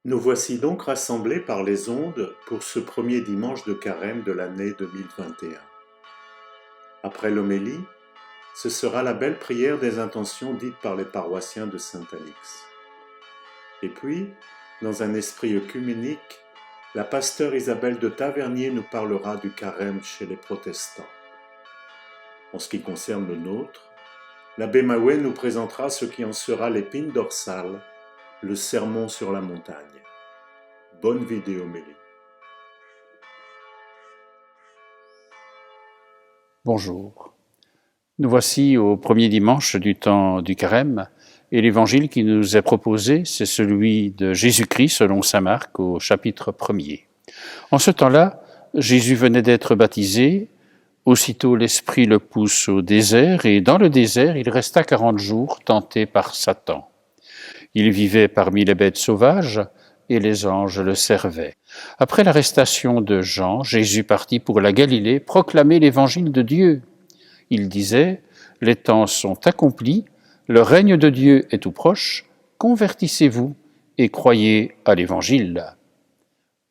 Nous voici donc rassemblés par les ondes pour ce premier dimanche de carême de l'année 2021. Après l'homélie, ce sera la belle prière des intentions dites par les paroissiens de Saint-Alix. Et puis, dans un esprit œcuménique, la pasteure Isabelle de Tavernier nous parlera du carême chez les protestants. En ce qui concerne le nôtre, l'abbé Mahouet nous présentera ce qui en sera l'épine dorsale, le sermon sur la montagne. Bonne vidéomélie. Bonjour. Nous voici au premier dimanche du temps du carême et l'évangile qui nous est proposé, c'est celui de Jésus-Christ selon saint Marc au chapitre 1er. En ce temps-là, Jésus venait d'être baptisé, aussitôt l'Esprit le pousse au désert et dans le désert, il resta 40 jours tenté par Satan. Il vivait parmi les bêtes sauvages et les anges le servaient. Après l'arrestation de Jean, Jésus partit pour la Galilée proclamer l'évangile de Dieu. Il disait, « Les temps sont accomplis, le règne de Dieu est tout proche, convertissez-vous et croyez à l'Évangile. »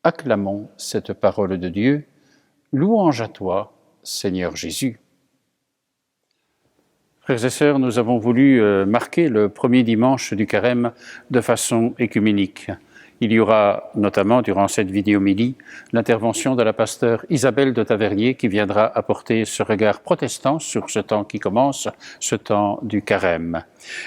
Acclamons cette parole de Dieu. Louange à toi, Seigneur Jésus. Frères et sœurs, nous avons voulu marquer le premier dimanche du carême de façon œcuménique. Il y aura notamment, durant cette vidéomélie, l'intervention de la pasteure Isabelle de Tavernier qui viendra apporter ce regard protestant sur ce temps qui commence, ce temps du carême.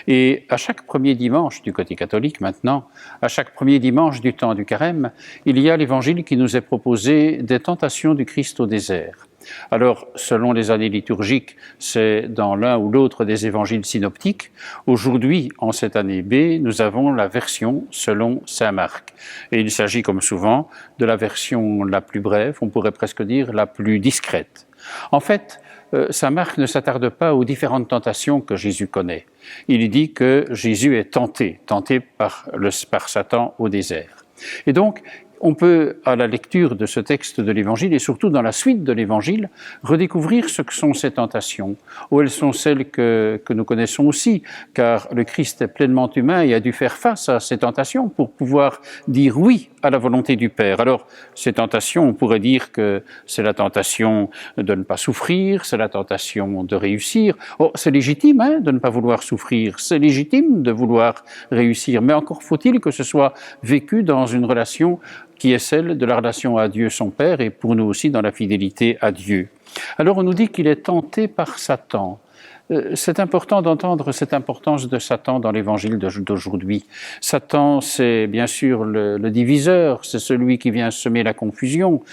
Et à chaque premier dimanche du côté catholique maintenant, à chaque premier dimanche du temps du carême, il y a l'évangile qui nous est proposé des tentations du Christ au désert. Alors, selon les années liturgiques, c'est dans l'un ou l'autre des évangiles synoptiques. Aujourd'hui, en cette année B, nous avons la version selon saint Marc. Et il s'agit, comme souvent, de la version la plus brève, on pourrait presque dire la plus discrète. En fait, saint Marc ne s'attarde pas aux différentes tentations que Jésus connaît. Il dit que Jésus est tenté par Satan au désert. Et donc, on peut, à la lecture de ce texte de l'Évangile, et surtout dans la suite de l'Évangile, redécouvrir ce que sont ces tentations, ou elles sont celles que nous connaissons aussi, car le Christ est pleinement humain et a dû faire face à ces tentations pour pouvoir dire oui à la volonté du Père. Alors, ces tentations, on pourrait dire que c'est la tentation de ne pas souffrir, c'est la tentation de réussir. Oh, c'est légitime de ne pas vouloir souffrir, c'est légitime de vouloir réussir, mais encore faut-il que ce soit vécu dans une relation qui est celle de la relation à Dieu son Père et pour nous aussi dans la fidélité à Dieu. Alors on nous dit qu'il est tenté par Satan. C'est important d'entendre cette importance de Satan dans l'évangile d'aujourd'hui. Satan, c'est bien sûr le diviseur, c'est celui qui vient semer la confusion.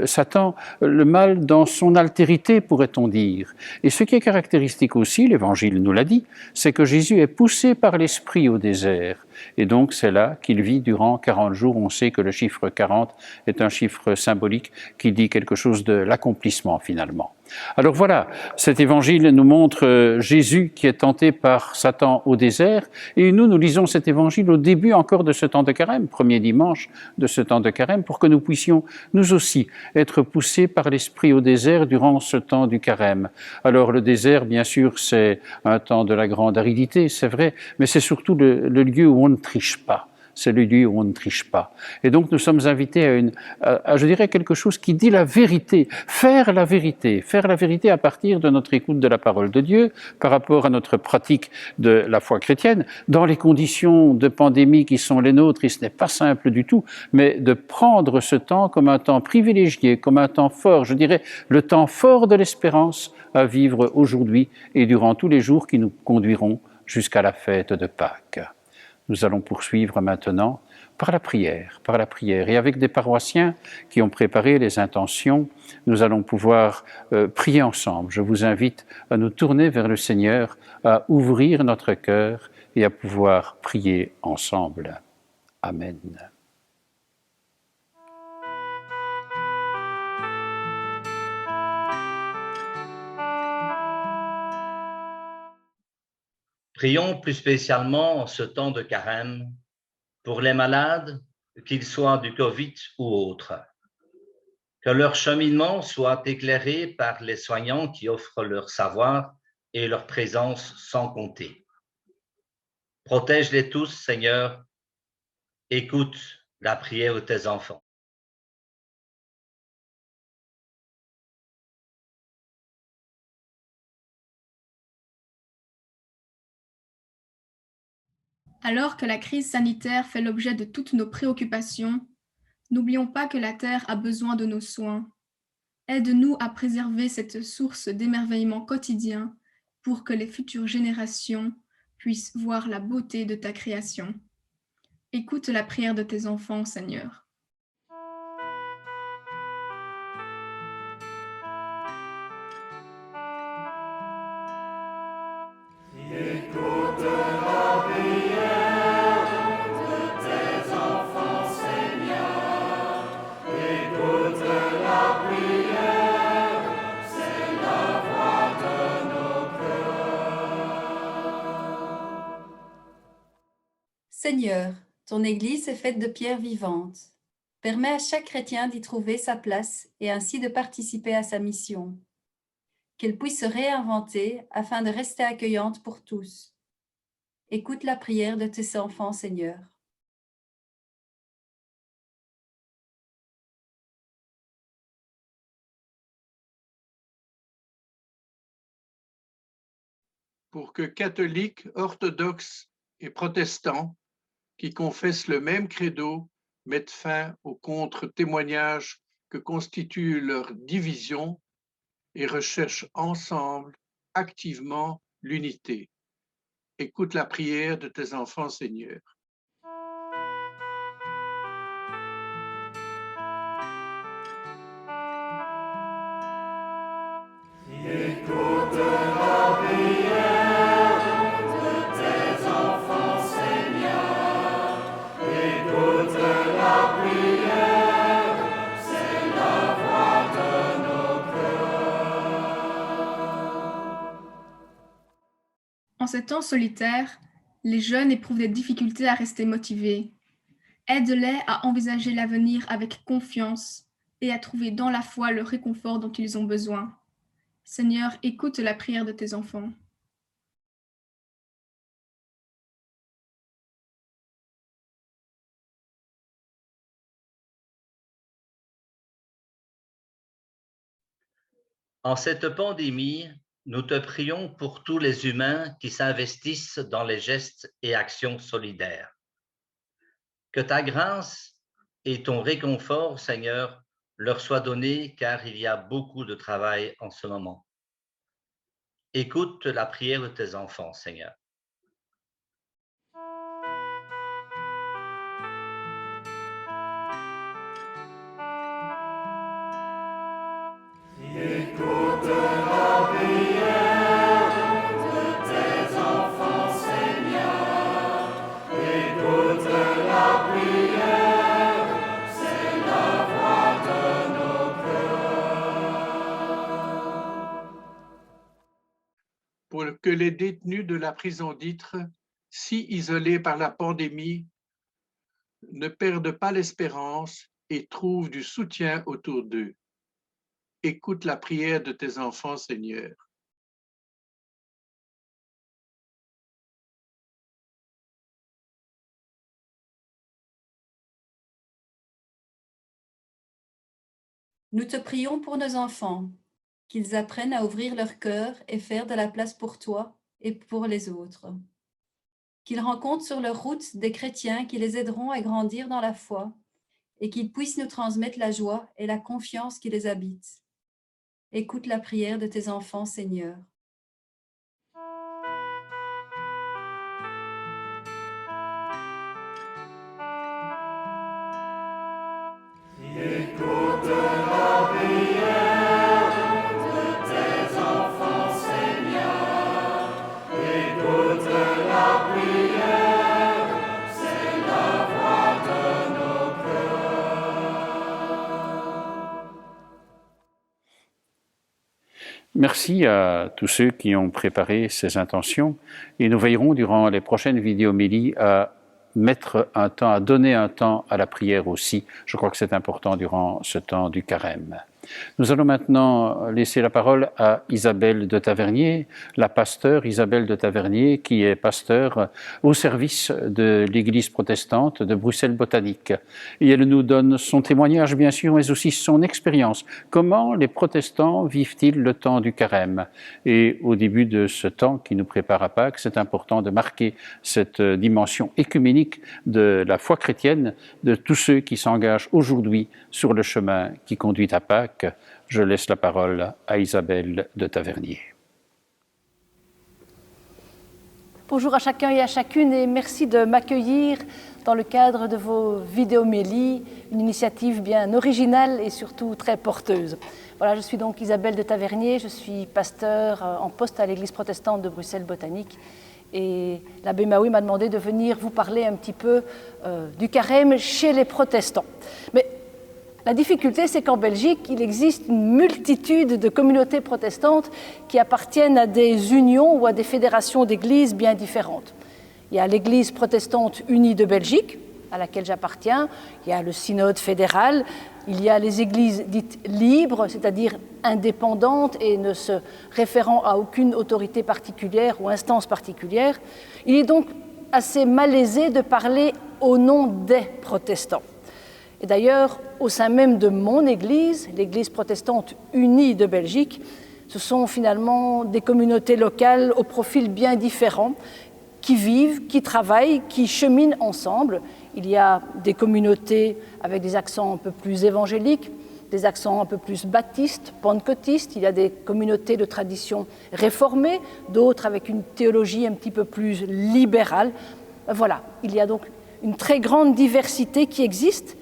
Satan, le mal dans son altérité, pourrait-on dire. Et ce qui est caractéristique aussi, l'évangile nous l'a dit, c'est que Jésus est poussé par l'Esprit au désert. Et donc c'est là qu'il vit durant 40 jours. On sait que le chiffre 40 est un chiffre symbolique qui dit quelque chose de l'accomplissement finalement. Alors voilà, cet évangile nous montre Jésus qui est tenté par Satan au désert, et nous lisons cet évangile au début encore de ce temps de carême, premier dimanche de ce temps de carême, pour que nous puissions nous aussi être poussés par l'Esprit au désert durant ce temps du carême. Alors le désert, bien sûr, c'est un temps de la grande aridité, c'est vrai, mais c'est surtout le lieu où on ne triche pas. C'est le lieu où on ne triche pas. Et donc nous sommes invités à je dirais, quelque chose qui dit la vérité, faire la vérité à partir de notre écoute de la parole de Dieu, par rapport à notre pratique de la foi chrétienne, dans les conditions de pandémie qui sont les nôtres, et ce n'est pas simple du tout, mais de prendre ce temps comme un temps privilégié, comme un temps fort, je dirais, le temps fort de l'espérance à vivre aujourd'hui et durant tous les jours qui nous conduiront jusqu'à la fête de Pâques. Nous allons poursuivre maintenant par la prière. Et avec des paroissiens qui ont préparé les intentions, nous allons pouvoir prier ensemble. Je vous invite à nous tourner vers le Seigneur, à ouvrir notre cœur et à pouvoir prier ensemble. Amen. Prions plus spécialement en ce temps de carême pour les malades, qu'ils soient du Covid ou autres. Que leur cheminement soit éclairé par les soignants qui offrent leur savoir et leur présence sans compter. Protège-les tous, Seigneur. Écoute la prière de tes enfants. Alors que la crise sanitaire fait l'objet de toutes nos préoccupations, n'oublions pas que la Terre a besoin de nos soins. Aide-nous à préserver cette source d'émerveillement quotidien pour que les futures générations puissent voir la beauté de ta création. Écoute la prière de tes enfants, Seigneur. Seigneur, ton Église est faite de pierres vivantes. Permets à chaque chrétien d'y trouver sa place et ainsi de participer à sa mission. Qu'elle puisse se réinventer afin de rester accueillante pour tous. Écoute la prière de tes enfants, Seigneur. Pour que catholiques, orthodoxes et protestants qui confessent le même credo mettent fin aux contre-témoignages que constituent leurs divisions et recherchent ensemble activement l'unité. Écoute la prière de tes enfants, Seigneur. Écoute la prière de tes enfants, Seigneur. Écoute la prière, c'est la voix de nos cœurs. En ces temps solitaires, les jeunes éprouvent des difficultés à rester motivés. Aide-les à envisager l'avenir avec confiance et à trouver dans la foi le réconfort dont ils ont besoin. Seigneur, écoute la prière de tes enfants. En cette pandémie, nous te prions pour tous les humains qui s'investissent dans les gestes et actions solidaires. Que ta grâce et ton réconfort, Seigneur, leur soient donnés car il y a beaucoup de travail en ce moment. Écoute la prière de tes enfants, Seigneur. Écoute la prière de tes enfants, Seigneur. Écoute la prière, c'est la voix de nos cœurs. Pour que les détenus de la prison d'Ytre, si isolés par la pandémie, ne perdent pas l'espérance et trouvent du soutien autour d'eux. Écoute la prière de tes enfants, Seigneur. Nous te prions pour nos enfants, qu'ils apprennent à ouvrir leur cœur et faire de la place pour toi et pour les autres. Qu'ils rencontrent sur leur route des chrétiens qui les aideront à grandir dans la foi et qu'ils puissent nous transmettre la joie et la confiance qui les habitent. Écoute la prière de tes enfants, Seigneur. Écoute la prière de tes enfants, Seigneur. Écoute la prière, c'est la voix de nos cœurs. Merci à tous ceux qui ont préparé ces intentions et nous veillerons durant les prochaines vidéomélies à donner un temps à la prière aussi. Je crois que c'est important durant ce temps du carême. Nous allons maintenant laisser la parole à Isabelle de Tavernier, la pasteure Isabelle de Tavernier, qui est pasteur au service de l'Église protestante de Bruxelles Botanique. Et elle nous donne son témoignage, bien sûr, mais aussi son expérience. Comment les protestants vivent-ils le temps du carême? Et au début de ce temps qui nous prépare à Pâques, c'est important de marquer cette dimension écuménique de la foi chrétienne de tous ceux qui s'engagent aujourd'hui sur le chemin qui conduit à Pâques. Je laisse la parole à Isabelle de Tavernier. Bonjour à chacun et à chacune et merci de m'accueillir dans le cadre de vos vidéomélies, une initiative bien originale et surtout très porteuse. Voilà, je suis donc Isabelle de Tavernier, je suis pasteur en poste à l'Église protestante de Bruxelles Botanique et l'abbé Maui m'a demandé de venir vous parler un petit peu du carême chez les protestants. Mais la difficulté, c'est qu'en Belgique, il existe une multitude de communautés protestantes qui appartiennent à des unions ou à des fédérations d'églises bien différentes. Il y a l'Église protestante unie de Belgique, à laquelle j'appartiens, il y a le synode fédéral, il y a les églises dites libres, c'est-à-dire indépendantes et ne se référant à aucune autorité particulière ou instance particulière. Il est donc assez malaisé de parler au nom des protestants. Et d'ailleurs, au sein même de mon Église, l'Église protestante unie de Belgique, ce sont finalement des communautés locales au profil bien différent, qui vivent, qui travaillent, qui cheminent ensemble. Il y a des communautés avec des accents un peu plus évangéliques, des accents un peu plus baptistes, pentecôtistes. Il y a des communautés de tradition réformée, d'autres avec une théologie un petit peu plus libérale. Voilà, il y a donc une très grande diversité qui existe.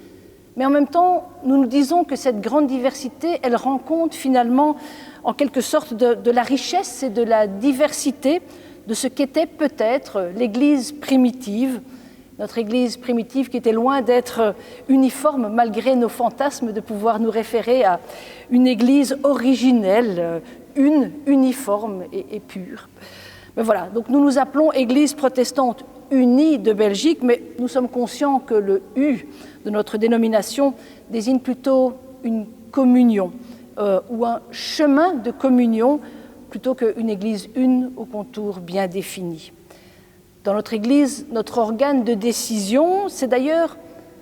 Mais en même temps, nous nous disons que cette grande diversité, elle rend compte finalement, en quelque sorte, de la richesse et de la diversité de ce qu'était peut-être l'Église primitive, notre Église primitive qui était loin d'être uniforme malgré nos fantasmes de pouvoir nous référer à une Église originelle, uniforme et pure. Mais voilà, donc nous nous appelons Église protestante unie de Belgique, mais nous sommes conscients que le « U » de notre dénomination désigne plutôt une communion ou un chemin de communion plutôt qu'une Église une au contour bien défini. Dans notre Église, notre organe de décision, c'est d'ailleurs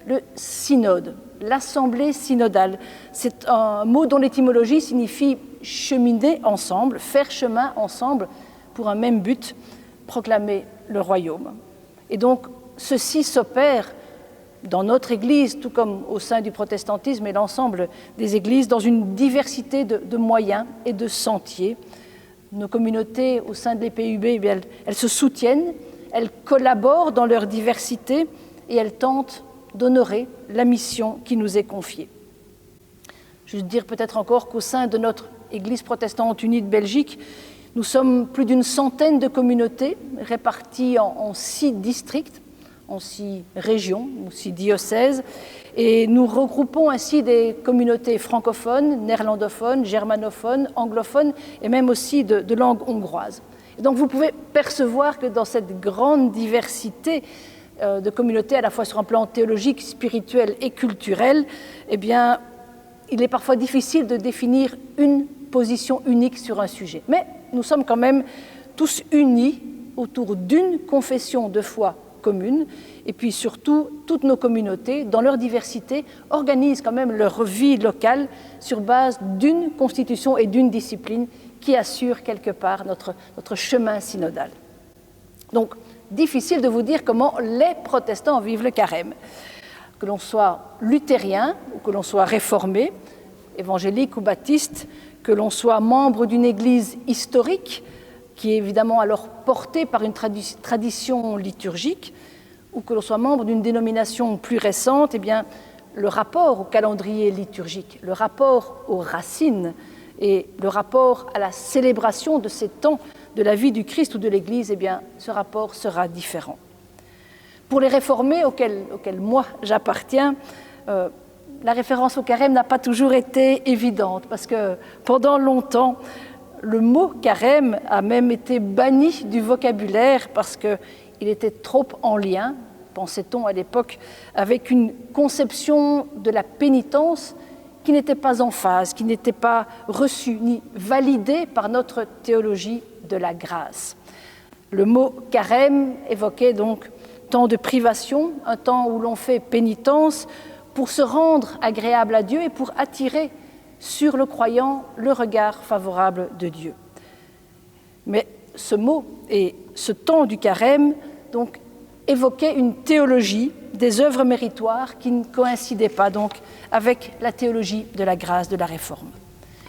le synode, l'assemblée synodale. C'est un mot dont l'étymologie signifie cheminer ensemble, faire chemin ensemble pour un même but, proclamer le royaume. Et donc, ceci s'opère dans notre Église, tout comme au sein du protestantisme et l'ensemble des églises, dans une diversité de moyens et de sentiers. Nos communautés au sein de l'EPUB, elles se soutiennent, elles collaborent dans leur diversité et elles tentent d'honorer la mission qui nous est confiée. Je veux dire peut-être encore qu'au sein de notre Église protestante unie de Belgique, nous sommes plus d'une centaine de communautés réparties en 6 districts, en 6 régions, ou 6 diocèses, et nous regroupons ainsi des communautés francophones, néerlandophones, germanophones, anglophones et même aussi de langue hongroise. Et donc vous pouvez percevoir que dans cette grande diversité de communautés, à la fois sur un plan théologique, spirituel et culturel, eh bien, il est parfois difficile de définir une position unique sur un sujet. Mais nous sommes quand même tous unis autour d'une confession de foi commune, et puis surtout, toutes nos communautés, dans leur diversité, organisent quand même leur vie locale sur base d'une constitution et d'une discipline qui assure quelque part notre chemin synodal. Donc, difficile de vous dire comment les protestants vivent le carême. Que l'on soit luthérien ou que l'on soit réformé, évangélique ou baptiste, que l'on soit membre d'une église historique, qui est évidemment alors portée par une tradition liturgique, ou que l'on soit membre d'une dénomination plus récente, eh bien, le rapport au calendrier liturgique, le rapport aux racines et le rapport à la célébration de ces temps de la vie du Christ ou de l'Église, eh bien, ce rapport sera différent. Pour les réformés auxquels moi j'appartiens, la référence au carême n'a pas toujours été évidente, parce que pendant longtemps, le mot carême a même été banni du vocabulaire parce qu'il était trop en lien, pensait-on à l'époque, avec une conception de la pénitence qui n'était pas en phase, qui n'était pas reçu ni validé par notre théologie de la grâce. Le mot carême évoquait donc temps de privation, un temps où l'on fait pénitence pour se rendre agréable à Dieu et pour attirer sur le croyant le regard favorable de Dieu. Mais ce mot et ce temps du carême donc évoquaient une théologie des œuvres méritoires qui ne coïncidaient pas donc avec la théologie de la grâce de la Réforme.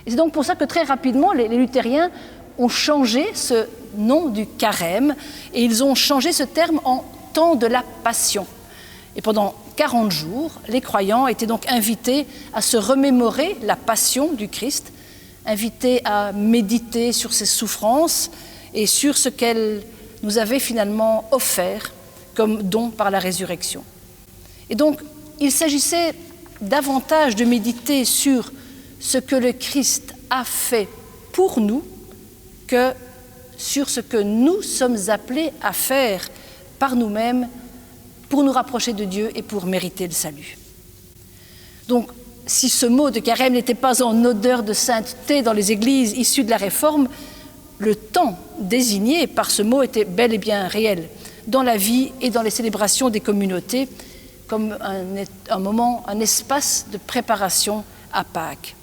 Et c'est donc pour ça que très rapidement les luthériens ont changé ce nom du carême et ils ont changé ce terme en temps de la passion. Et pendant 40 jours, les croyants étaient donc invités à se remémorer la passion du Christ, invités à méditer sur ses souffrances et sur ce qu'elle nous avait finalement offert comme don par la résurrection. Et donc, il s'agissait davantage de méditer sur ce que le Christ a fait pour nous que sur ce que nous sommes appelés à faire par nous-mêmes pour nous rapprocher de Dieu et pour mériter le salut. Donc, si ce mot de carême n'était pas en odeur de sainteté dans les églises issues de la Réforme, le temps désigné par ce mot était bel et bien réel dans la vie et dans les célébrations des communautés, comme un moment, un espace de préparation à Pâques.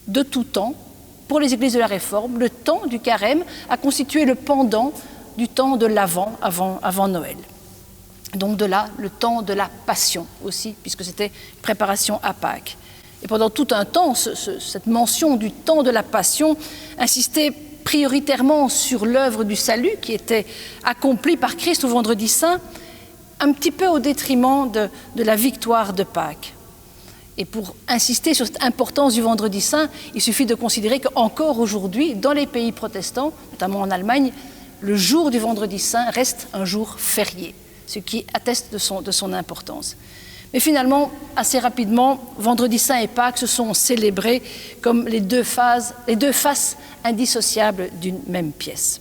De tout temps, pour les églises de la Réforme, le temps du carême a constitué le pendant du temps de l'Avent, avant Noël. Donc de là, le temps de la Passion aussi, puisque c'était préparation à Pâques. Et pendant tout un temps, cette mention du temps de la Passion insistait prioritairement sur l'œuvre du salut qui était accomplie par Christ au Vendredi Saint, un petit peu au détriment de la victoire de Pâques. Et pour insister sur cette importance du Vendredi Saint, il suffit de considérer qu'encore aujourd'hui, dans les pays protestants, notamment en Allemagne, le jour du Vendredi Saint reste un jour férié, ce qui atteste de son importance. Mais finalement, assez rapidement, Vendredi Saint et Pâques se sont célébrés comme les deux faces indissociables d'une même pièce.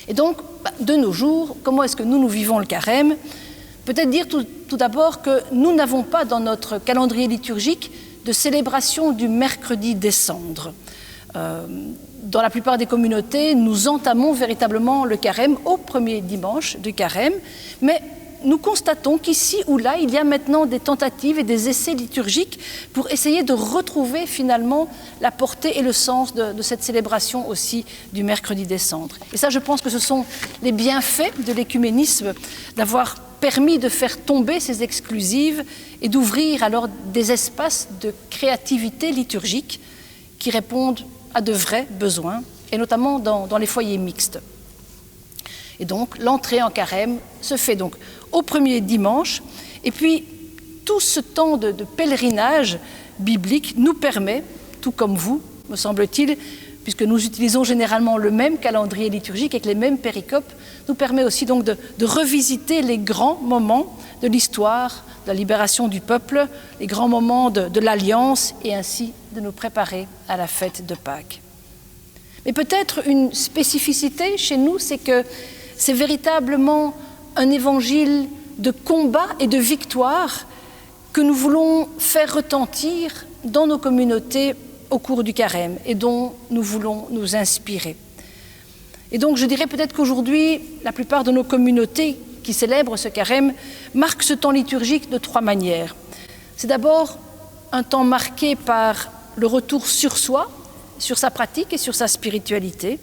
Et donc, de nos jours, comment est-ce que nous vivons le carême ? Peut-être dire tout d'abord que nous n'avons pas dans notre calendrier liturgique de célébration du mercredi des cendres. Dans la plupart des communautés, nous entamons véritablement le carême au premier dimanche du carême, mais nous constatons qu'ici ou là, il y a maintenant des tentatives et des essais liturgiques pour essayer de retrouver finalement la portée et le sens de cette célébration aussi du mercredi des cendres. Et ça, je pense que ce sont les bienfaits de l'écuménisme, d'avoir permis de faire tomber ces exclusives et d'ouvrir alors des espaces de créativité liturgique qui répondent à de vrais besoins, et notamment dans les foyers mixtes. Et donc, l'entrée en carême se fait donc au premier dimanche, et puis tout ce temps de pèlerinage biblique nous permet, tout comme vous, me semble-t-il, puisque nous utilisons généralement le même calendrier liturgique avec les mêmes péricopes, nous permet aussi donc de revisiter les grands moments de l'histoire, de la libération du peuple, les grands moments de l'Alliance, et ainsi de nous préparer à la fête de Pâques. Mais peut-être une spécificité chez nous, c'est que c'est véritablement un évangile de combat et de victoire que nous voulons faire retentir dans nos communautés au cours du carême et dont nous voulons nous inspirer. Et donc je dirais peut-être qu'aujourd'hui, la plupart de nos communautés qui célèbrent ce carême marquent ce temps liturgique de 3 manières. C'est d'abord un temps marqué par le retour sur soi, sur sa pratique et sur sa spiritualité.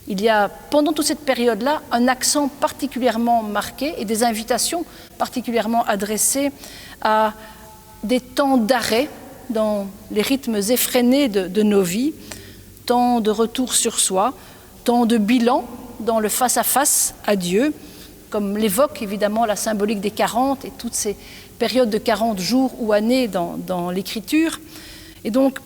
Il y a, pendant toute cette période-là, un accent particulièrement marqué et des invitations particulièrement adressées à des temps d'arrêt dans les rythmes effrénés de nos vies, temps de retour sur soi, temps de bilan dans le face-à-face à Dieu, comme l'évoque évidemment la symbolique des 40 et toutes ces périodes de 40 jours ou années dans l'Écriture. Et donc,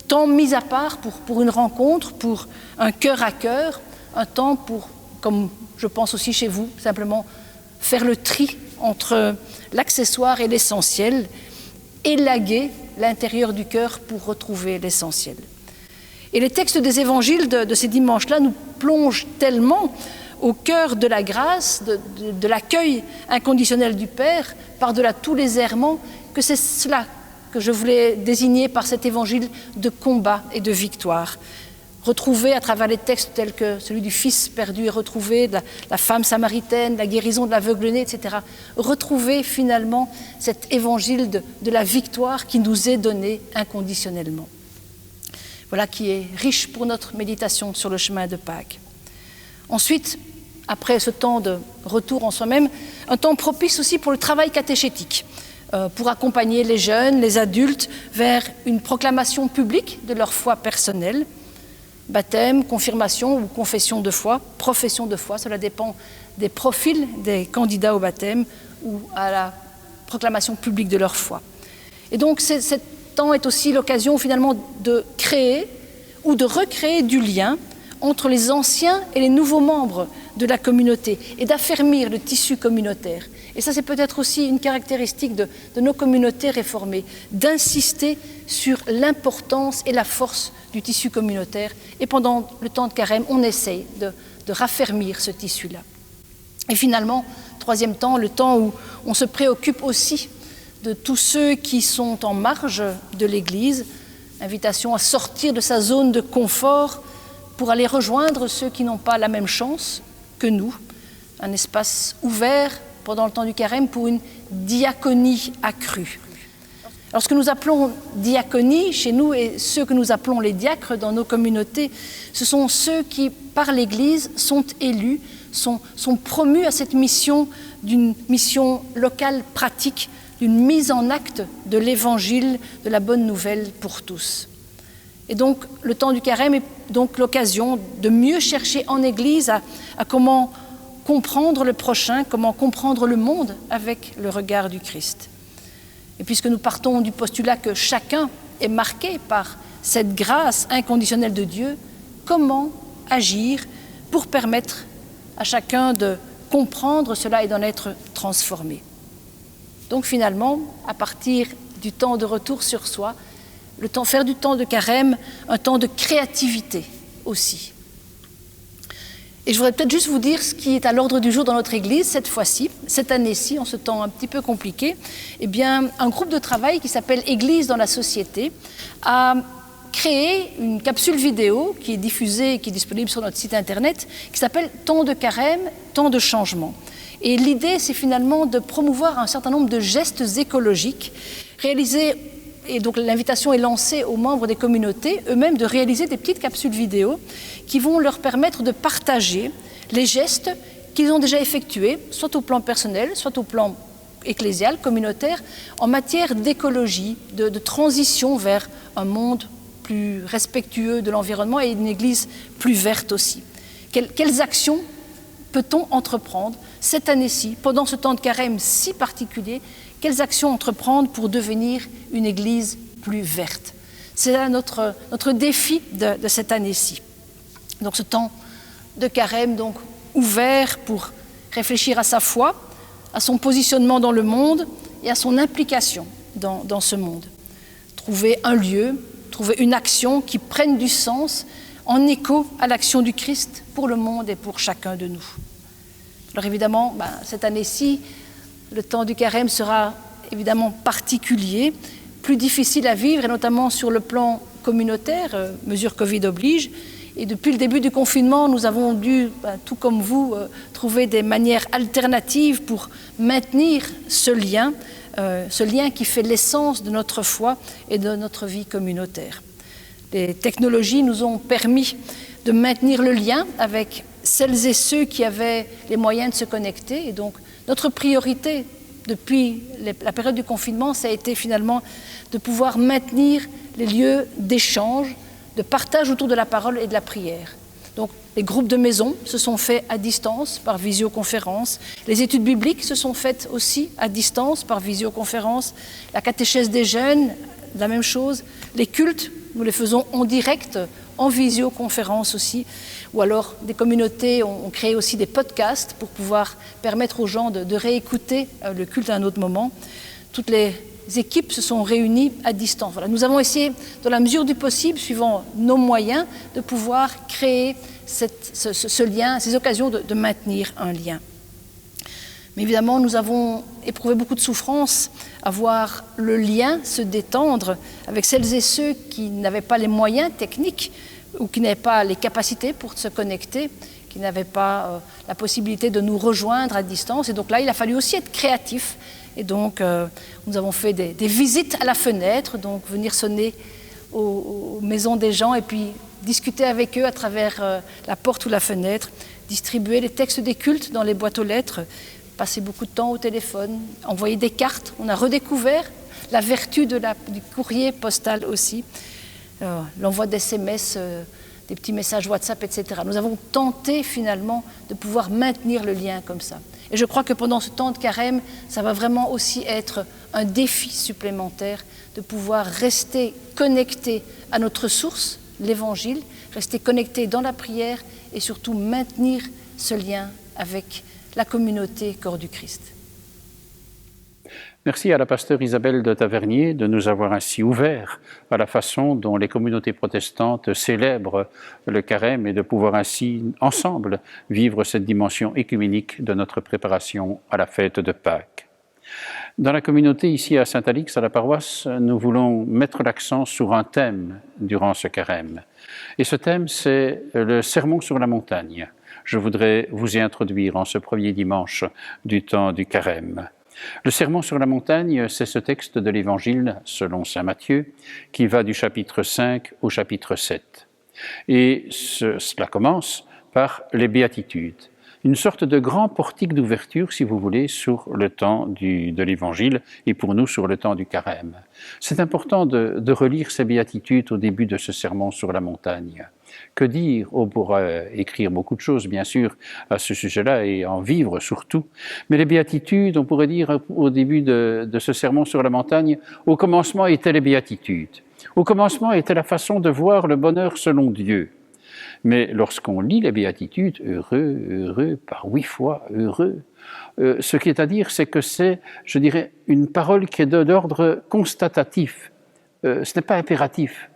temps mis à part pour une rencontre, pour un cœur à cœur, un temps pour, comme je pense aussi chez vous, simplement faire le tri entre l'accessoire et l'essentiel, élaguer l'intérieur du cœur pour retrouver l'essentiel. Et les textes des évangiles de ces dimanches-là nous plongent tellement au cœur de la grâce, de l'accueil inconditionnel du Père, par-delà tous les errements, que c'est cela que je voulais désigner par cet évangile de combat et de victoire. Retrouver à travers les textes tels que celui du fils perdu et retrouvé, de la femme samaritaine, la guérison de l'aveugle-né, etc. Retrouver finalement cet évangile de la victoire qui nous est donné inconditionnellement. Voilà qui est riche pour notre méditation sur le chemin de Pâques. Ensuite, après ce temps de retour en soi-même, un temps propice aussi pour le travail catéchétique, pour accompagner les jeunes, les adultes vers une proclamation publique de leur foi personnelle. Baptême, confirmation ou confession de foi, profession de foi, cela dépend des profils des candidats au baptême ou à la proclamation publique de leur foi. Et donc ce temps est aussi l'occasion finalement de créer ou de recréer du lien entre les anciens et les nouveaux membres de la communauté et d'affermir le tissu communautaire. Et ça, c'est peut-être aussi une caractéristique de nos communautés réformées, d'insister sur l'importance et la force du tissu communautaire. Et pendant le temps de carême, on essaye de raffermir ce tissu-là. Et finalement, troisième temps, le temps où on se préoccupe aussi de tous ceux qui sont en marge de l'Église, invitation à sortir de sa zone de confort pour aller rejoindre ceux qui n'ont pas la même chance que nous, un espace ouvert pendant le temps du carême pour une diaconie accrue. Alors ce que nous appelons diaconie chez nous et ceux que nous appelons les diacres dans nos communautés, ce sont ceux qui, par l'Église, sont élus, sont promus à cette mission d'une mission locale pratique, d'une mise en acte de l'Évangile, de la bonne nouvelle pour tous. Et donc le temps du carême est donc l'occasion de mieux chercher en Église à comment comprendre le prochain, comment comprendre le monde avec le regard du Christ. Et puisque nous partons du postulat que chacun est marqué par cette grâce inconditionnelle de Dieu, comment agir pour permettre à chacun de comprendre cela et d'en être transformé. Donc finalement, à partir du temps de retour sur soi, faire du temps de carême un temps de créativité aussi. Et je voudrais peut-être juste vous dire ce qui est à l'ordre du jour dans notre Église cette fois-ci, cette année-ci, en ce temps un petit peu compliqué. Eh bien, un groupe de travail qui s'appelle Église dans la société a créé une capsule vidéo qui est diffusée, qui est disponible sur notre site internet, qui s'appelle « Temps de carême, temps de changement ». Et l'idée, c'est finalement de promouvoir un certain nombre de gestes écologiques réalisés. Et donc l'invitation est lancée aux membres des communautés eux-mêmes de réaliser des petites capsules vidéo qui vont leur permettre de partager les gestes qu'ils ont déjà effectués, soit au plan personnel, soit au plan ecclésial, communautaire, en matière d'écologie, de transition vers un monde plus respectueux de l'environnement et une Église plus verte aussi. Quelles actions peut-on entreprendre cette année-ci, pendant ce temps de carême si particulier, quelles actions entreprendre pour devenir une Église plus verte? C'est là notre défi de cette année-ci. Donc ce temps de carême, donc ouvert pour réfléchir à sa foi, à son positionnement dans le monde et à son implication dans ce monde. Trouver un lieu, trouver une action qui prenne du sens en écho à l'action du Christ pour le monde et pour chacun de nous. Alors évidemment, cette année-ci, le temps du carême sera évidemment particulier, plus difficile à vivre, et notamment sur le plan communautaire, mesures Covid oblige. Et depuis le début du confinement, nous avons dû, tout comme vous, trouver des manières alternatives pour maintenir ce lien qui fait l'essence de notre foi et de notre vie communautaire. Les technologies nous ont permis de maintenir le lien avec celles et ceux qui avaient les moyens de se connecter. Et donc, notre priorité depuis la période du confinement, ça a été finalement de pouvoir maintenir les lieux d'échange, de partage autour de la parole et de la prière. Donc, les groupes de maison se sont faits à distance par visioconférence. Les études bibliques se sont faites aussi à distance par visioconférence. La catéchèse des jeunes, la même chose. Les cultes, nous les faisons en direct, en visioconférence aussi. Ou alors, des communautés ont créé aussi des podcasts pour pouvoir permettre aux gens de réécouter le culte à un autre moment. Toutes les équipes se sont réunies à distance. Voilà. Nous avons essayé, dans la mesure du possible, suivant nos moyens, de pouvoir créer ce lien, ces occasions de maintenir un lien. Mais évidemment, nous avons éprouvé beaucoup de souffrance à voir le lien se détendre avec celles et ceux qui n'avaient pas les moyens techniques ou qui n'avaient pas les capacités pour se connecter, qui n'avaient pas la possibilité de nous rejoindre à distance. Et donc là, il a fallu aussi être créatif. Et donc, nous avons fait des visites à la fenêtre, donc venir sonner aux maisons des gens et puis discuter avec eux à travers la porte ou la fenêtre, distribuer les textes des cultes dans les boîtes aux lettres, passer beaucoup de temps au téléphone, envoyer des cartes. On a redécouvert la vertu du courrier postal aussi, l'envoi d'SMS, des petits messages WhatsApp, etc. Nous avons tenté finalement de pouvoir maintenir le lien comme ça. Et je crois que pendant ce temps de carême, ça va vraiment aussi être un défi supplémentaire de pouvoir rester connecté à notre source, l'Évangile, rester connecté dans la prière et surtout maintenir ce lien avec la communauté corps du Christ. Merci à la pasteure Isabelle de Tavernier de nous avoir ainsi ouvert à la façon dont les communautés protestantes célèbrent le carême et de pouvoir ainsi, ensemble, vivre cette dimension écuménique de notre préparation à la fête de Pâques. Dans la communauté ici à Saint-Alix, à la paroisse, nous voulons mettre l'accent sur un thème durant ce carême. Et ce thème, c'est le sermon sur la montagne. Je voudrais vous y introduire en ce premier dimanche du temps du carême. Le sermon sur la montagne, c'est ce texte de l'Évangile, selon saint Matthieu, qui va du chapitre 5 au chapitre 7. Et cela commence par les béatitudes. Une sorte de grand portique d'ouverture, si vous voulez, sur le temps de l'Évangile et pour nous sur le temps du carême. C'est important de relire ces béatitudes au début de ce sermon sur la montagne. Que dire? On pourrait écrire beaucoup de choses, bien sûr, à ce sujet-là et en vivre surtout. Mais les béatitudes, on pourrait dire au début de ce sermon sur la montagne, au commencement étaient les béatitudes. Au commencement était la façon de voir le bonheur selon Dieu. Mais lorsqu'on lit les béatitudes, heureux, heureux, par 8 fois heureux, ce qui est à dire, c'est que c'est, je dirais, une parole qui est d'ordre constatatif. Ce n'est pas impératif.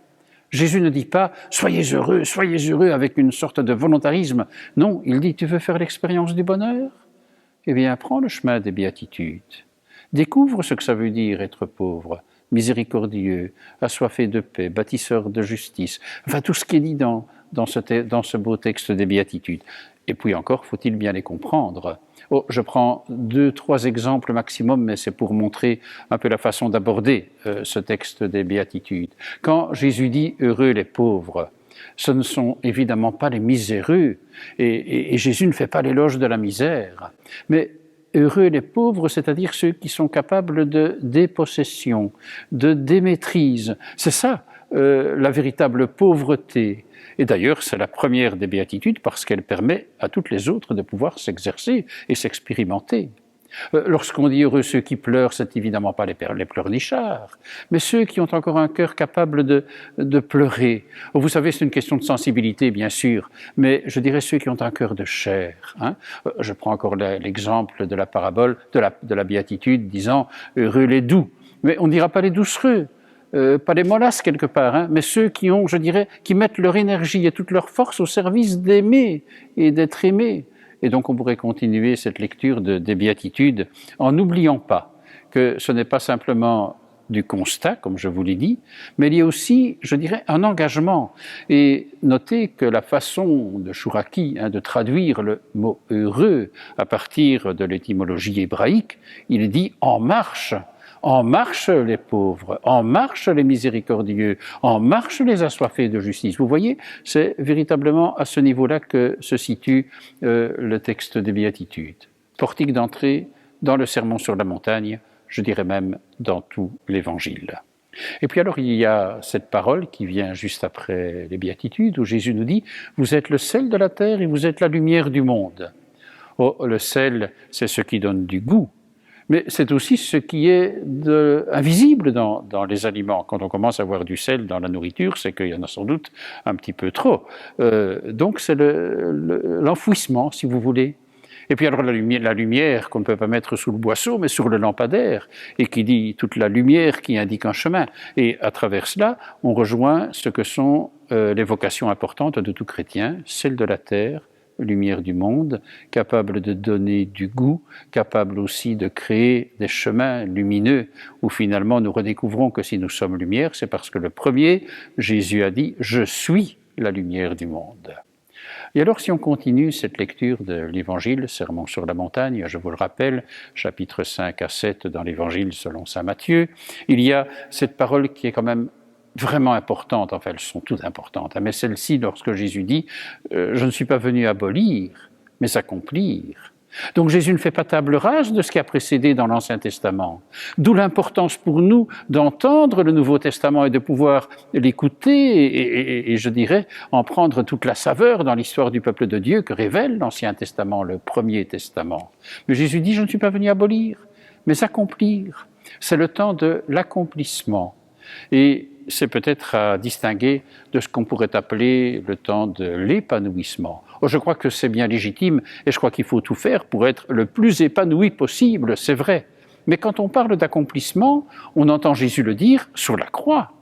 Jésus ne dit pas « soyez heureux » avec une sorte de volontarisme. Non, il dit « tu veux faire l'expérience du bonheur ? Eh bien, prends le chemin des béatitudes. Découvre ce que ça veut dire être pauvre, miséricordieux, assoiffé de paix, bâtisseur de justice. » Enfin, tout ce qui est dit dans ce beau texte des béatitudes. Et puis encore, faut-il bien les comprendre. Je prends 2-3 exemples maximum, mais c'est pour montrer un peu la façon d'aborder ce texte des béatitudes. Quand Jésus dit « heureux les pauvres », ce ne sont évidemment pas les miséreux, et Jésus ne fait pas l'éloge de la misère, mais heureux les pauvres, c'est-à-dire ceux qui sont capables de dépossession, de démaîtrise. C'est ça, la véritable pauvreté. Et d'ailleurs, c'est la première des béatitudes parce qu'elle permet à toutes les autres de pouvoir s'exercer et s'expérimenter. Lorsqu'on dit heureux ceux qui pleurent, c'est évidemment pas les pleurnichards, mais ceux qui ont encore un cœur capable de pleurer. Vous savez, c'est une question de sensibilité, bien sûr, mais je dirais ceux qui ont un cœur de chair. Je prends encore l'exemple de la parabole, de la béatitude, disant heureux les doux. Mais on ne dira pas les doucereux. Pas les molasses quelque part, mais ceux qui ont, je dirais, qui mettent leur énergie et toute leur force au service d'aimer et d'être aimés. Et donc on pourrait continuer cette lecture des béatitudes en n'oubliant pas que ce n'est pas simplement du constat, comme je vous l'ai dit, mais il y a aussi, je dirais, un engagement. Et notez que la façon de Chouraki de traduire le mot « heureux » à partir de l'étymologie hébraïque, il dit « en marche ». En marche les pauvres, en marche les miséricordieux, en marche les assoiffés de justice. Vous voyez, c'est véritablement à ce niveau-là que se situe le texte des béatitudes. Portique d'entrée dans le sermon sur la montagne, je dirais même dans tout l'Évangile. Et puis alors il y a cette parole qui vient juste après les béatitudes où Jésus nous dit « Vous êtes le sel de la terre et vous êtes la lumière du monde ». Oh, le sel, c'est ce qui donne du goût. Mais c'est aussi ce qui est invisible dans les aliments. Quand on commence à voir du sel dans la nourriture, c'est qu'il y en a sans doute un petit peu trop. Donc c'est l'enfouissement, si vous voulez. Et puis alors la lumière qu'on ne peut pas mettre sous le boisseau, mais sur le lampadaire, et qui dit toute la lumière qui indique un chemin. Et à travers cela, on rejoint ce que sont les vocations importantes de tout chrétien, celle de la terre, lumière du monde, capable de donner du goût, capable aussi de créer des chemins lumineux où finalement nous redécouvrons que si nous sommes lumière, c'est parce que le premier, Jésus a dit « Je suis la lumière du monde ». Et alors si on continue cette lecture de l'Évangile, Sermon sur la montagne, je vous le rappelle, chapitres 5 à 7 dans l'Évangile selon saint Matthieu, il y a cette parole qui est quand même vraiment importante, enfin elles sont toutes importantes, mais celle-ci lorsque Jésus dit « Je ne suis pas venu abolir, mais accomplir ». Donc Jésus ne fait pas table rase de ce qui a précédé dans l'Ancien Testament. D'où l'importance pour nous d'entendre le Nouveau Testament et de pouvoir l'écouter et je dirais en prendre toute la saveur dans l'histoire du peuple de Dieu que révèle l'Ancien Testament, le Premier Testament. Mais Jésus dit « Je ne suis pas venu abolir, mais accomplir ». C'est le temps de l'accomplissement. Et c'est peut-être à distinguer de ce qu'on pourrait appeler le temps de l'épanouissement. Je crois que c'est bien légitime et je crois qu'il faut tout faire pour être le plus épanoui possible, c'est vrai. Mais quand on parle d'accomplissement, on entend Jésus le dire sur la croix.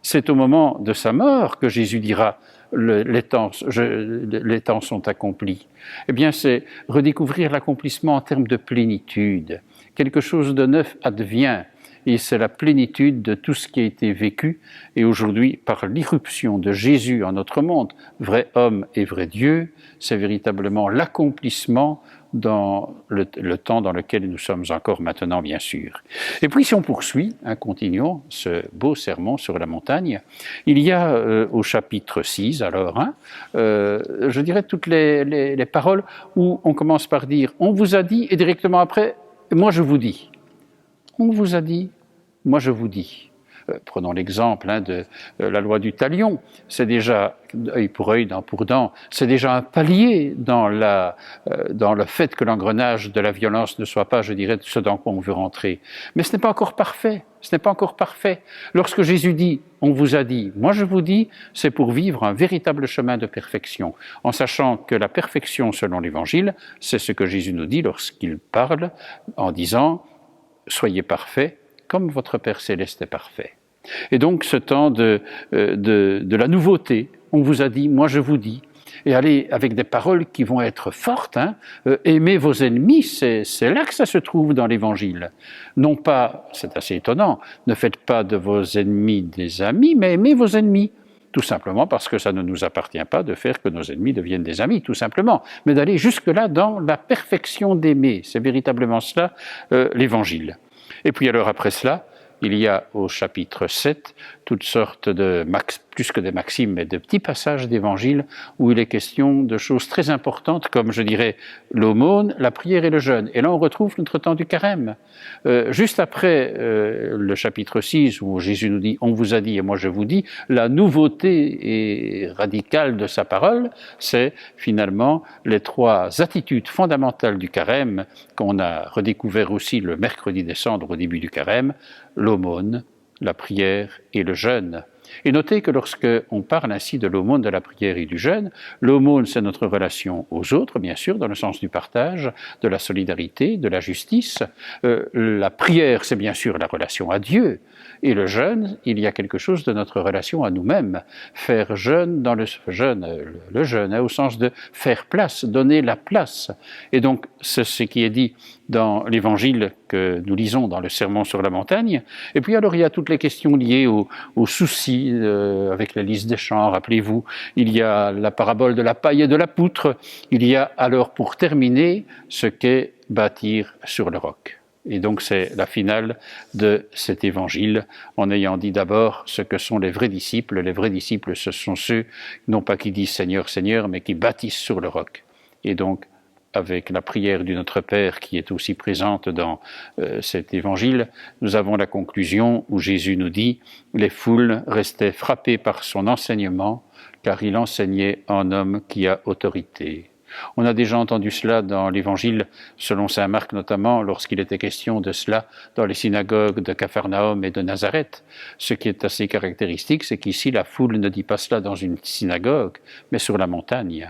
C'est au moment de sa mort que Jésus dira « les temps sont accomplis ». Eh bien, c'est redécouvrir l'accomplissement en termes de plénitude. Quelque chose de neuf advient. Et c'est la plénitude de tout ce qui a été vécu. Et aujourd'hui, par l'irruption de Jésus en notre monde, vrai homme et vrai Dieu, c'est véritablement l'accomplissement dans le temps dans lequel nous sommes encore maintenant, bien sûr. Et puis, si on poursuit, continuons ce beau sermon sur la montagne, il y a au chapitre 6, alors, je dirais toutes les paroles où on commence par dire « On vous a dit » et directement après « Moi je vous dis ». On vous a dit, moi je vous dis. Prenons l'exemple de la loi du talion, c'est déjà œil pour œil, dent pour dent, c'est déjà un palier dans le fait que l'engrenage de la violence ne soit pas, je dirais, ce dans quoi on veut rentrer. Mais ce n'est pas encore parfait, ce n'est pas encore parfait. Lorsque Jésus dit, on vous a dit, moi je vous dis, c'est pour vivre un véritable chemin de perfection, en sachant que la perfection selon l'Évangile, c'est ce que Jésus nous dit lorsqu'il parle, en disant, soyez parfaits comme votre Père Céleste est parfait. Et donc ce temps de la nouveauté, on vous a dit, moi je vous dis, et allez avec des paroles qui vont être fortes, aimez vos ennemis, c'est là que ça se trouve dans l'Évangile. Non pas, c'est assez étonnant, ne faites pas de vos ennemis des amis, mais aimez vos ennemis. Tout simplement parce que ça ne nous appartient pas de faire que nos ennemis deviennent des amis, tout simplement, mais d'aller jusque-là dans la perfection d'aimer. C'est véritablement cela l'Évangile. Et puis alors après cela, il y a au chapitre 7 toutes sortes de, plus que des maximes, mais de petits passages d'Évangile où il est question de choses très importantes comme, je dirais, l'aumône, la prière et le jeûne. Et là, on retrouve notre temps du carême. Juste après le chapitre 6 où Jésus nous dit « On vous a dit et moi je vous dis », la nouveauté et radicale de sa parole, c'est finalement les trois attitudes fondamentales du carême qu'on a redécouvert aussi le mercredi des cendres au début du carême, l'aumône, la prière et le jeûne. Et notez que lorsque on parle ainsi de l'aumône, de la prière et du jeûne, l'aumône c'est notre relation aux autres, bien sûr, dans le sens du partage, de la solidarité, de la justice. La prière c'est bien sûr la relation à Dieu. Et le jeûne, il y a quelque chose de notre relation à nous-mêmes. Faire jeûne dans le jeûne, au sens de faire place, donner la place. Et donc, c'est ce qui est dit dans l'Évangile que nous lisons dans le Sermon sur la montagne. Et puis alors, il y a toutes les questions liées aux soucis avec la liste des champs, rappelez-vous. Il y a la parabole de la paille et de la poutre. Il y a alors, pour terminer, ce qu'est bâtir sur le roc. Et donc c'est la finale de cet évangile, en ayant dit d'abord ce que sont les vrais disciples. Les vrais disciples, ce sont ceux, non pas qui disent Seigneur, Seigneur, mais qui bâtissent sur le roc. Et donc, avec la prière du Notre Père qui est aussi présente dans cet évangile, nous avons la conclusion où Jésus nous dit « Les foules restaient frappées par son enseignement, car il enseignait en homme qui a autorité. » On a déjà entendu cela dans l'Évangile, selon saint Marc notamment, lorsqu'il était question de cela dans les synagogues de Capharnaüm et de Nazareth. Ce qui est assez caractéristique, c'est qu'ici la foule ne dit pas cela dans une synagogue, mais sur la montagne.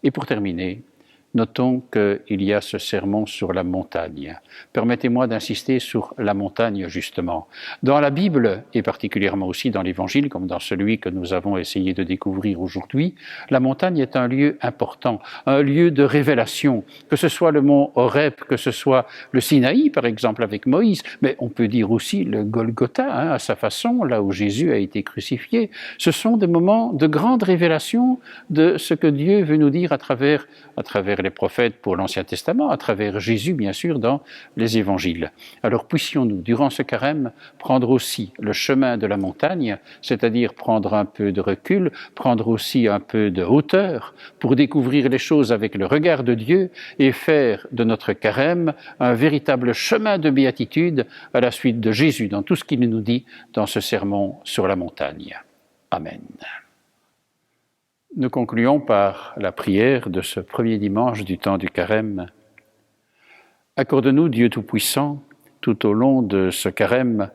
Et pour terminer, Notons qu'il y a ce sermon sur la montagne. Permettez-moi d'insister sur la montagne, justement. Dans la Bible, et particulièrement aussi dans l'Évangile, comme dans celui que nous avons essayé de découvrir aujourd'hui, la montagne est un lieu important, un lieu de révélation, que ce soit le mont Horeb, que ce soit le Sinaï, par exemple, avec Moïse, mais on peut dire aussi le Golgotha, à sa façon, là où Jésus a été crucifié. Ce sont des moments de grande révélation de ce que Dieu veut nous dire à travers les prophètes pour l'Ancien Testament, à travers Jésus, bien sûr, dans les Évangiles. Alors puissions-nous, durant ce carême, prendre aussi le chemin de la montagne, c'est-à-dire prendre un peu de recul, prendre aussi un peu de hauteur pour découvrir les choses avec le regard de Dieu et faire de notre carême un véritable chemin de béatitude à la suite de Jésus dans tout ce qu'il nous dit dans ce sermon sur la montagne. Amen. Nous concluons par la prière de ce premier dimanche du temps du carême. Accorde-nous, Dieu Tout-Puissant, tout au long de ce carême,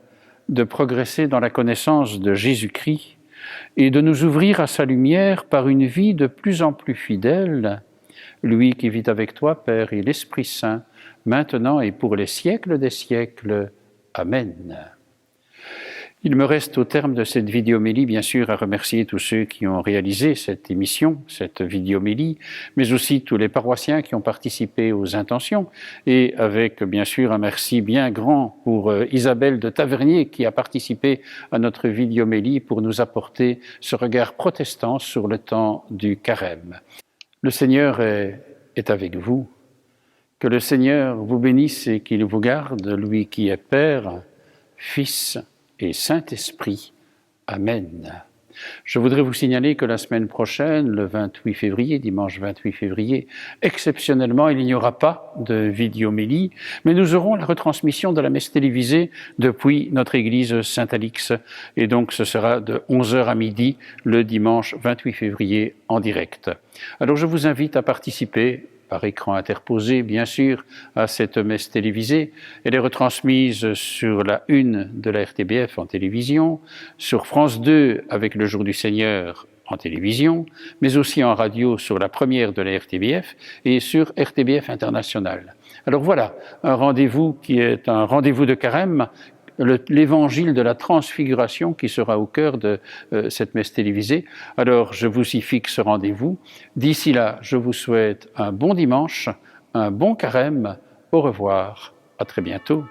de progresser dans la connaissance de Jésus-Christ et de nous ouvrir à sa lumière par une vie de plus en plus fidèle, lui qui vit avec toi, Père et l'Esprit Saint, maintenant et pour les siècles des siècles. Amen. Il me reste au terme de cette vidéomélie, bien sûr, à remercier tous ceux qui ont réalisé cette émission, cette vidéomélie, mais aussi tous les paroissiens qui ont participé aux intentions, et avec, bien sûr, un merci bien grand pour Isabelle de Tavernier qui a participé à notre vidéomélie pour nous apporter ce regard protestant sur le temps du carême. Le Seigneur est avec vous. Que le Seigneur vous bénisse et qu'il vous garde, lui qui est Père, Fils et Saint-Esprit. Amen. Je voudrais vous signaler que la semaine prochaine, le 28 février, dimanche 28 février, exceptionnellement, il n'y aura pas de vidéomélie, mais nous aurons la retransmission de la messe télévisée depuis notre église Saint-Alix. Et donc, ce sera de 11h à midi, le dimanche 28 février, en direct. Alors, je vous invite à participer par écran interposé, bien sûr, à cette messe télévisée. Elle est retransmise sur la une de la RTBF en télévision, sur France 2 avec le Jour du Seigneur en télévision, mais aussi en radio sur la première de la RTBF et sur RTBF International. Alors voilà, un rendez-vous qui est un rendez-vous de carême, l'évangile de la transfiguration qui sera au cœur de cette messe télévisée. Alors, je vous y fixe rendez-vous. D'ici là, je vous souhaite un bon dimanche, un bon carême. Au revoir, à très bientôt.